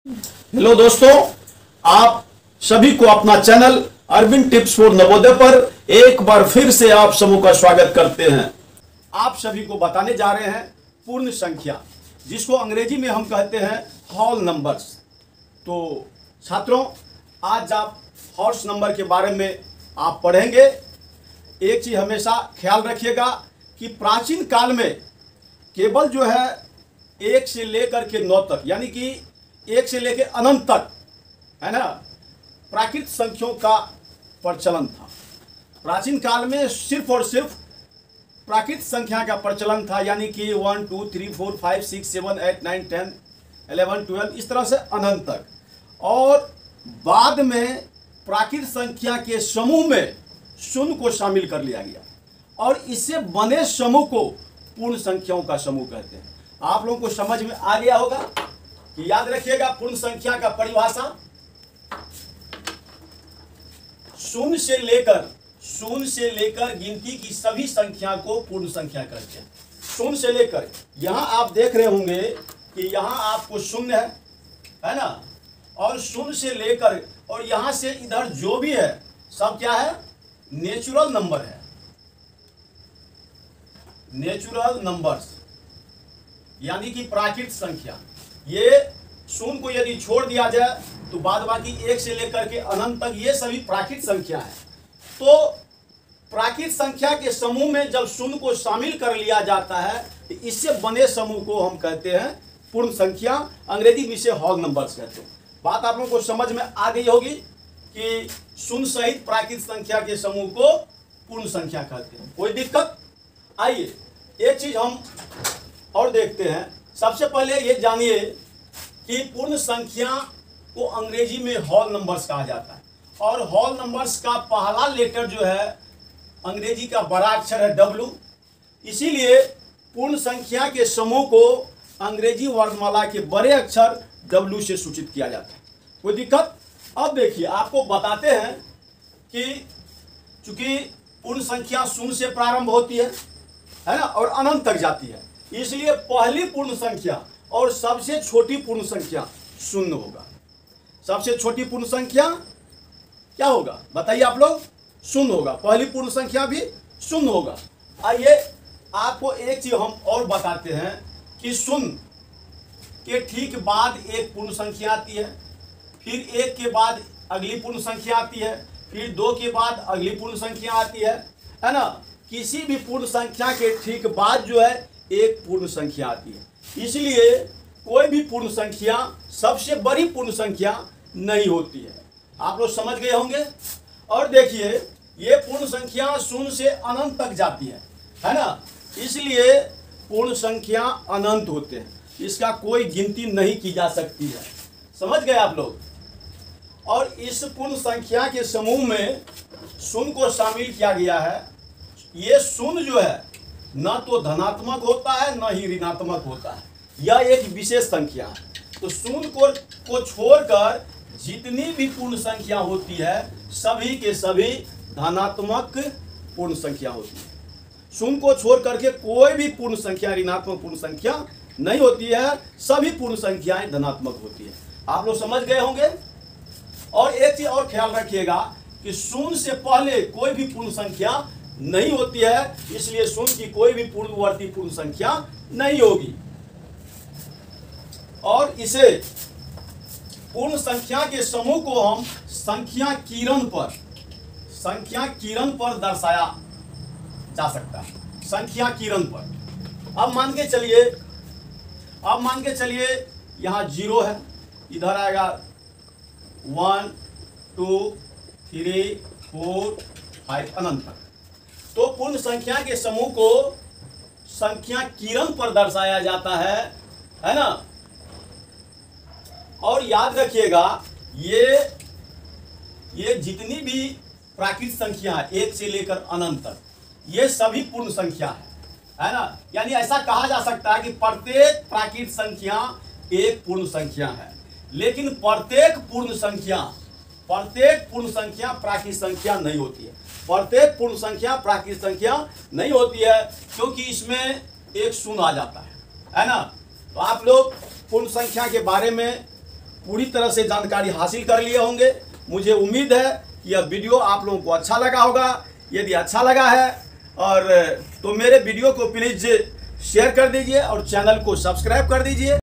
Hello दोस्तों, आप सभी को अपना channel Arvind tips for Navodaya पर एक बार फिर से आप सबों का स्वागत करते हैं। आप सभी को बताने जा रहे हैं पूर्ण संख्या, जिसको अंग्रेजी में हम कहते हैं होल नंबर्स। तो छात्रों, आज आप हॉर्स नंबर के बारे में आप पढ़ेंगे। एक चीज हमेशा ख्याल रखिएगा कि प्राचीन काल में केवल जो है 1 से लेकर के 9 तक, यानी कि 1 से लेकर अनंत तक, है ना, प्राकृत संख्याओं का प्रचलन था। प्राचीन काल में सिर्फ और सिर्फ प्राकृत संख्या का प्रचलन था, यानी कि 1 2 3 4 5 6 7 8 9 10 11 12 इस तरह से अनंत तक। और बाद में प्राकृत संख्या के समूह में शून्य को शामिल कर लिया गया और इससे बने समूह को पूर्ण संख्याओं का समूह कहते हैं। आप लोगों को समझ में आ गया होगा कि याद रखिएगा पूर्ण संख्या का परिभाषा शून्य से लेकर गिनती की सभी संख्या को पूर्ण संख्या कहते हैं। शून्य से लेकर, यहां आप देख रहे होंगे कि यहां आपको शून्य है ना, और शून्य से लेकर और यहां से इधर जो भी है सब क्या है, नेचुरल नंबर है, नेचुरल नंबर्स, यानी कि प्राकृत संख्या। ये शून्य को यदि छोड़ दिया जाए तो बाद बाकी 1 से लेकर के अनंत तक ये सभी प्राकृत संख्या है। तो प्राकृत संख्या के समूह में जब शून्य को शामिल कर लिया जाता है तो इससे बने समूह को हम कहते हैं पूर्ण संख्या, अंग्रेजी में इसे होल नंबर्स कहते हैं। बात आप लोगों को समझ में आ गई होगी कि शून्य सहित प्राकृत संख्या के समूह को पूर्ण संख्या कहते हैं। कोई दिक्कत? आइए एक चीज हम और देखते हैं। सबसे पहले ये जानिए कि पूर्ण संख्या को अंग्रेजी में होल नंबर्स कहा जाता है, और होल नंबर्स का पहला लेटर जो है अंग्रेजी का बड़ा अक्षर है W। इसीलिए पूर्ण संख्या के समूह को अंग्रेजी वर्णमाला के बड़े अक्षर W से सूचित किया जाता है। कोई दिक्कत? अब देखिए, आपको बताते हैं कि चूंकि पूर्ण संख्या शून्य से प्रारंभ होती है ना, और अनंत तक जाती है, इसलिए पहली पूर्ण संख्या और सबसे छोटी पूर्ण संख्या शून्य होगा। सबसे छोटी पूर्ण संख्या क्या होगा बताइए आप लोग? शून्य होगा। पहली पूर्ण संख्या भी शून्य होगा। आइए आपको एक चीज हम और बताते हैं कि शून्य के ठीक बाद एक पूर्ण संख्या आती है, फिर 1 के बाद अगली पूर्ण संख्या आती है, फिर 2 के बाद अगली पूर्ण संख्या आती है ना। किसी भी पूर्ण संख्या के ठीक बाद जो है एक पूर्ण संख्या आती है। इसलिए कोई भी पूर्ण संख्या सबसे बड़ी पूर्ण संख्या नहीं होती है। आप लोग समझ गए होंगे। और देखिए, ये पूर्ण संख्या शून्य से अनंत तक जाती है ना, इसलिए पूर्ण संख्या अनंत होते हैं, इसका कोई गिनती नहीं की जा सकती है। समझ गए आप लोग। और इस पूर्ण संख्या के समूह में शून्य को शामिल किया गया है। ये शून्य जो है न तो धनात्मक होता है न ही ऋणात्मक होता है, यह एक विशेष संख्या है। तो शून्य को छोड़कर जितनी भी पूर्ण संख्या होती है सभी के सभी धनात्मक पूर्ण संख्या होती है। शून्य को छोड़ करके कोई भी पूर्ण संख्या ऋणात्मक पूर्ण संख्या नहीं होती है, सभी पूर्ण संख्याएं धनात्मक होती है। आप लोग समझ गए होंगे। और एक चीज और ख्याल रखिएगा कि शून्य से पहले कोई भी पूर्ण संख्या नहीं होती है, इसलिए शून्य की कोई भी पूर्ववर्ती पूर्ण संख्या नहीं होगी। और इसे पूर्ण संख्या के समूह को हम संख्या किरण पर दर्शाया जा सकता है। संख्या किरण पर। अब मान के चलिए यहां 0 है, इधर आएगा 1 2 3 4 5 अनंत तक। तो पूर्ण संख्या के समूह को संख्या किरण पर दर्शाया जाता है ना। और याद रखिएगा, ये जितनी भी प्राकृत संख्या है 1 से लेकर अनंत तक, ये सभी पूर्ण संख्या है ना। यानी ऐसा कहा जा सकता है कि प्रत्येक प्राकृत संख्या एक पूर्ण संख्या है, लेकिन प्रत्येक पूर्ण संख्या प्राकृत संख्या नहीं होती है। प्रत्येक पूर्ण संख्या प्राकृत संख्या नहीं होती है, क्योंकि इसमें एक शून्य आ जाता है ना। तो आप लोग पूर्ण संख्या के बारे में पूरी तरह से जानकारी हासिल कर लिए होंगे। मुझे उम्मीद है कि यह वीडियो आप लोगों को अच्छा लगा होगा। यदि अच्छा लगा है और तो मेरे वीडियो को प्लीज़ शेयर कर दीजिए और चैनल को सब्सक्राइब कर दीजिए।